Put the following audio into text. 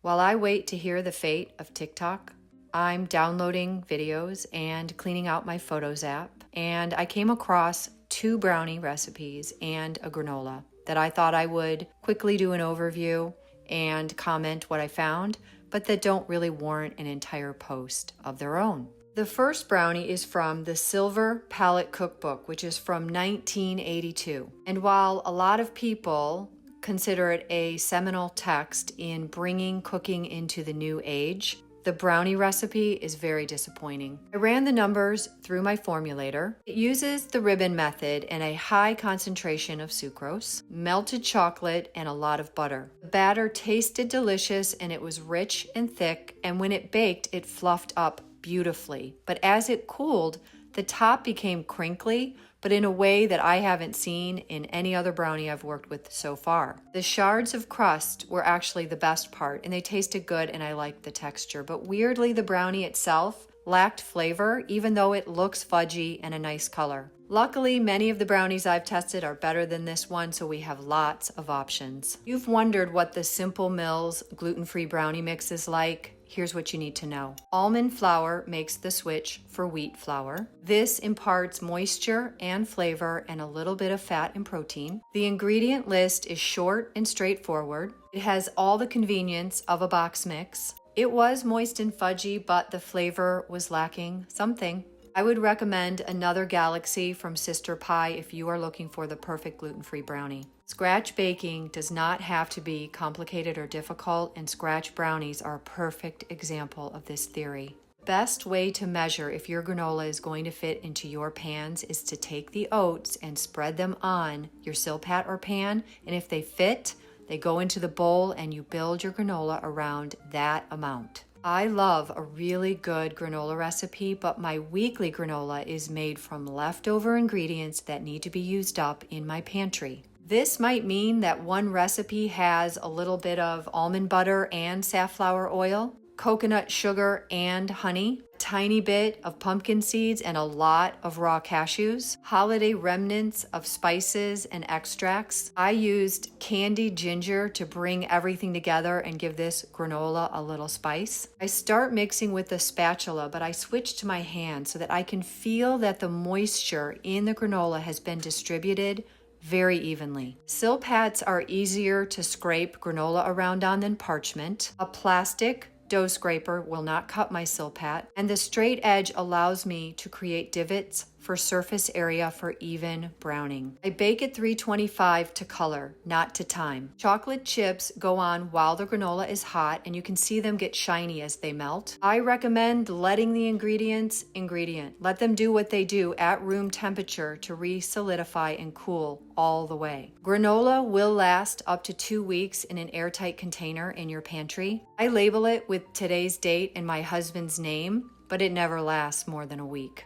While I wait to hear the fate of TikTok, I'm downloading videos and cleaning out my Photos app, and I came across 2 brownie recipes and a granola that I thought I would quickly do an overview and comment what I found, but that don't really warrant an entire post of their own. The first brownie is from the Silver Palette Cookbook, which is from 1982. And while a lot of people consider it a seminal text in bringing cooking into the new age, the brownie recipe is very disappointing. I ran the numbers through my formulator. It uses the ribbon method and a high concentration of sucrose, melted chocolate, and a lot of butter. The batter tasted delicious and it was rich and thick, and when it baked, it fluffed up beautifully. But as it cooled, the top became crinkly, but in a way that I haven't seen in any other brownie I've worked with so far. The shards of crust were actually the best part, and they tasted good and I liked the texture. But weirdly, the brownie itself lacked flavor, even though it looks fudgy and a nice color. Luckily, many of the brownies I've tested are better than this one, so we have lots of options. You've wondered what the Simple Mills gluten-free brownie mix is like. Here's what you need to know. Almond flour makes the switch for wheat flour. This imparts moisture and flavor and a little bit of fat and protein. The ingredient list is short and straightforward. It has all the convenience of a box mix. It was moist and fudgy, but the flavor was lacking something. I would recommend another Galaxy from Sister Pie if you are looking for the perfect gluten-free brownie. Scratch baking does not have to be complicated or difficult, and scratch brownies are a perfect example of this theory. Best way to measure if your granola is going to fit into your pans is to take the oats and spread them on your silpat or pan, and if they fit, they go into the bowl and you build your granola around that amount. I love a really good granola recipe, but my weekly granola is made from leftover ingredients that need to be used up in my pantry. This might mean that one recipe has a little bit of almond butter and safflower oil, coconut sugar and honey, a tiny bit of pumpkin seeds, and a lot of raw cashews, holiday remnants of spices and extracts. I used candied ginger to bring everything together and give this granola a little spice. I start mixing with the spatula, but I switch to my hand so that I can feel that the moisture in the granola has been distributed very evenly. Silpats are easier to scrape granola around on than parchment. A plastic dough scraper will not cut my silpat, and the straight edge allows me to create divots for surface area for even browning. I bake at 325 to color, not to time. Chocolate chips go on while the granola is hot, and you can see them get shiny as they melt. I recommend letting the ingredients let them do what they do at room temperature to re-solidify and cool all the way. Granola will last up to 2 weeks in an airtight container in your pantry. I label it with today's date and my husband's name, but it never lasts more than a week.